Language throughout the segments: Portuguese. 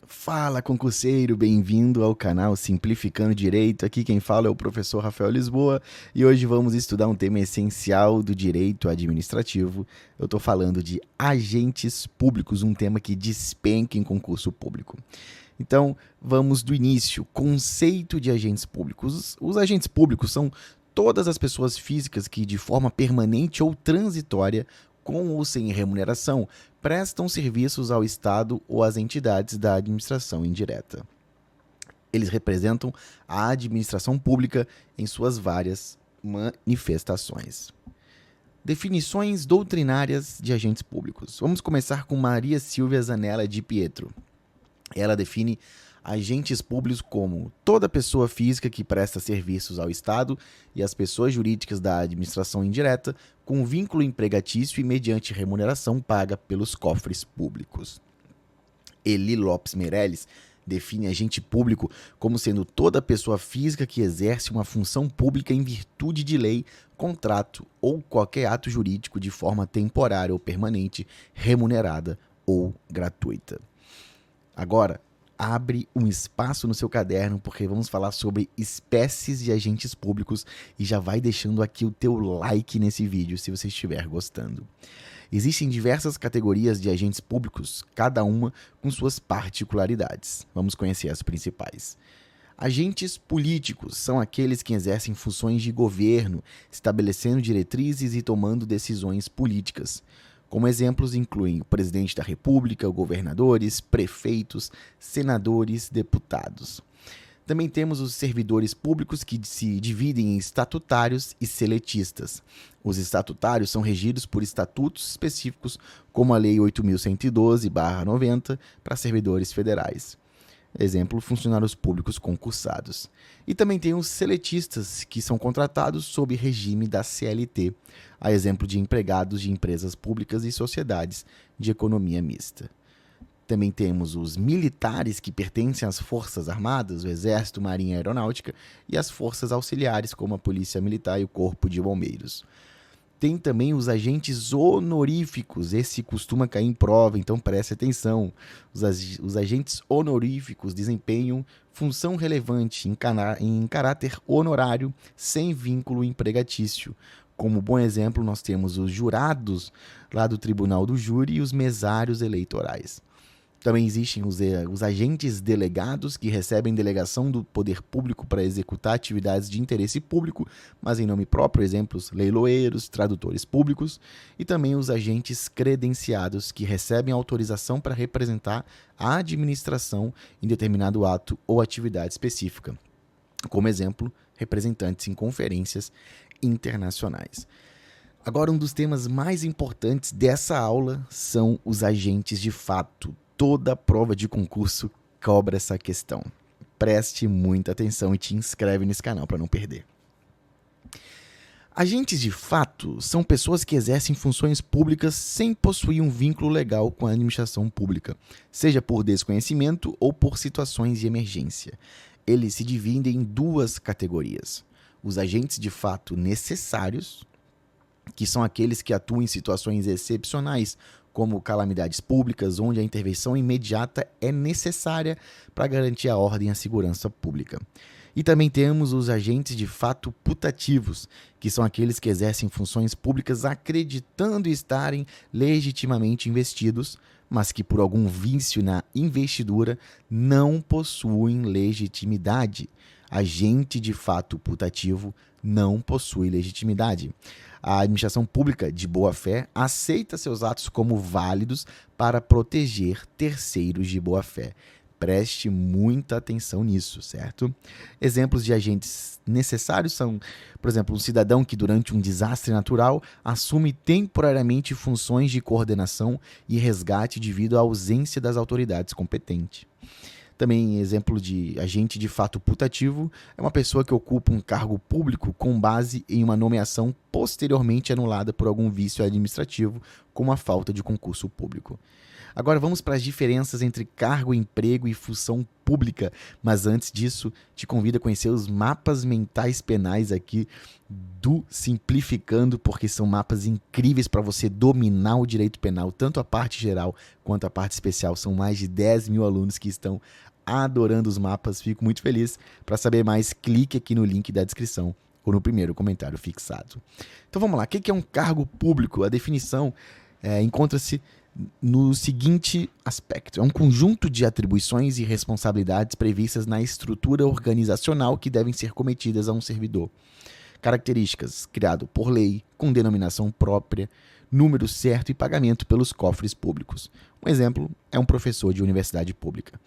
Fala, concurseiro, bem-vindo ao canal Simplificando Direito. Aqui quem fala é o professor Rafael Lisboa e hoje vamos estudar um tema essencial do direito administrativo. Eu estou falando de agentes públicos, um tema que despenca em concurso público. Então, vamos do início. Conceito de agentes públicos. Os agentes públicos são todas as pessoas físicas que, de forma permanente ou transitória, com ou sem remuneração, prestam serviços ao Estado ou às entidades da administração indireta. Eles representam a administração pública em suas várias manifestações. Definições doutrinárias de agentes públicos. Vamos começar com Maria Silvia Zanella de Pietro. Ela define agentes públicos como toda pessoa física que presta serviços ao Estado e às pessoas jurídicas da administração indireta com vínculo empregatício e mediante remuneração paga pelos cofres públicos. Eli Lopes Meirelles define agente público como sendo toda pessoa física que exerce uma função pública em virtude de lei, contrato ou qualquer ato jurídico de forma temporária ou permanente, remunerada ou gratuita. Agora, abre um espaço no seu caderno, porque vamos falar sobre espécies de agentes públicos e já vai deixando aqui o teu like nesse vídeo, se você estiver gostando. Existem diversas categorias de agentes públicos, cada uma com suas particularidades. Vamos conhecer as principais. Agentes políticos são aqueles que exercem funções de governo, estabelecendo diretrizes e tomando decisões políticas. Como exemplos incluem o presidente da República, governadores, prefeitos, senadores, deputados. Também temos os servidores públicos que se dividem em estatutários e seletistas. Os estatutários são regidos por estatutos específicos, como a Lei 8.112/90 para servidores federais. Exemplo, funcionários públicos concursados. E também tem os seletistas, que são contratados sob regime da CLT, a exemplo de empregados de empresas públicas e sociedades de economia mista. Também temos os militares, que pertencem às Forças Armadas, o Exército, Marinha e Aeronáutica, e as forças auxiliares, como a Polícia Militar e o Corpo de Bombeiros. Tem também os agentes honoríficos, esse costuma cair em prova, então preste atenção. Os agentes honoríficos desempenham função relevante em caráter honorário, sem vínculo empregatício. Como bom exemplo, nós temos os jurados lá do Tribunal do Júri e os mesários eleitorais. Também existem os agentes delegados, que recebem delegação do poder público para executar atividades de interesse público, mas em nome próprio, exemplos, leiloeiros, tradutores públicos, e também os agentes credenciados, que recebem autorização para representar a administração em determinado ato ou atividade específica. Como exemplo, representantes em conferências internacionais. Agora, um dos temas mais importantes dessa aula são os agentes de fato. Toda prova de concurso cobra essa questão. Preste muita atenção e te inscreve nesse canal para não perder. Agentes de fato são pessoas que exercem funções públicas sem possuir um vínculo legal com a administração pública, seja por desconhecimento ou por situações de emergência. Eles se dividem em duas categorias: os agentes de fato necessários, que são aqueles que atuam em situações excepcionais, como calamidades públicas, onde a intervenção imediata é necessária para garantir a ordem e a segurança pública. E também temos os agentes de fato putativos, que são aqueles que exercem funções públicas acreditando estarem legitimamente investidos, mas que por algum vício na investidura não possuem legitimidade. Agente de fato putativo não possui legitimidade. A administração pública, de boa-fé, aceita seus atos como válidos para proteger terceiros de boa-fé. Preste muita atenção nisso, certo? Exemplos de agentes necessários são, por exemplo, um cidadão que durante um desastre natural assume temporariamente funções de coordenação e resgate devido à ausência das autoridades competentes. Também, exemplo de agente de fato putativo, é uma pessoa que ocupa um cargo público com base em uma nomeação posteriormente anulada por algum vício administrativo, como a falta de concurso público. Agora vamos para as diferenças entre cargo, emprego e função pública. Mas antes disso, te convido a conhecer os mapas mentais penais aqui do Simplificando, porque são mapas incríveis para você dominar o direito penal, tanto a parte geral quanto a parte especial. São mais de 10 mil alunos que estão adorando os mapas. Fico muito feliz. Para saber mais, clique aqui no link da descrição ou no primeiro comentário fixado. Então vamos lá, o que é um cargo público? A definição encontra-se no seguinte aspecto: é um conjunto de atribuições e responsabilidades previstas na estrutura organizacional que devem ser cometidas a um servidor. Características: criado por lei, com denominação própria, número certo e pagamento pelos cofres públicos. Um exemplo é um professor de universidade pública.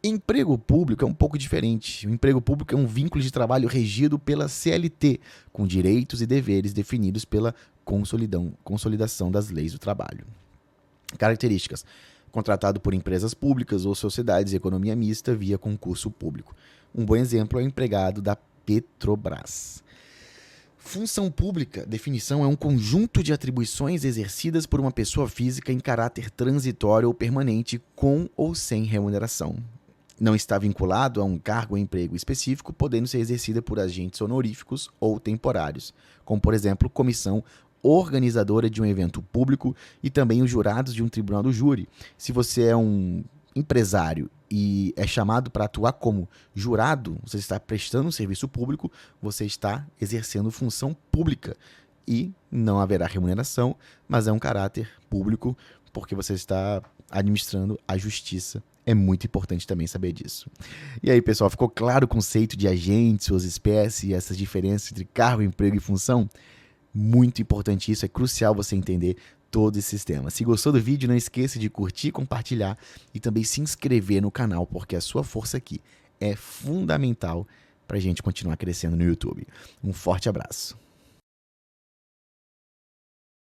Emprego público é um pouco diferente. O emprego público é um vínculo de trabalho regido pela CLT, com direitos e deveres definidos pela consolidação das leis do trabalho. Características: contratado por empresas públicas ou sociedades de economia mista via concurso público. Um bom exemplo é o empregado da Petrobras. Função pública, definição, é um conjunto de atribuições exercidas por uma pessoa física em caráter transitório ou permanente, com ou sem remuneração. Não está vinculado a um cargo ou emprego específico, podendo ser exercida por agentes honoríficos ou temporários, como, por exemplo, comissão organizadora de um evento público e também os jurados de um tribunal do júri. Se você é um empresário e é chamado para atuar como jurado, você está prestando um serviço público, você está exercendo função pública e não haverá remuneração, mas é um caráter público porque você está administrando a justiça. É muito importante também saber disso. E aí, pessoal, ficou claro o conceito de agentes, suas espécies e essas diferenças entre cargo, emprego e função? Muito importante isso, é crucial você entender todo esse sistema. Se gostou do vídeo, não esqueça de curtir, compartilhar e também se inscrever no canal, porque a sua força aqui é fundamental para a gente continuar crescendo no YouTube. Um forte abraço.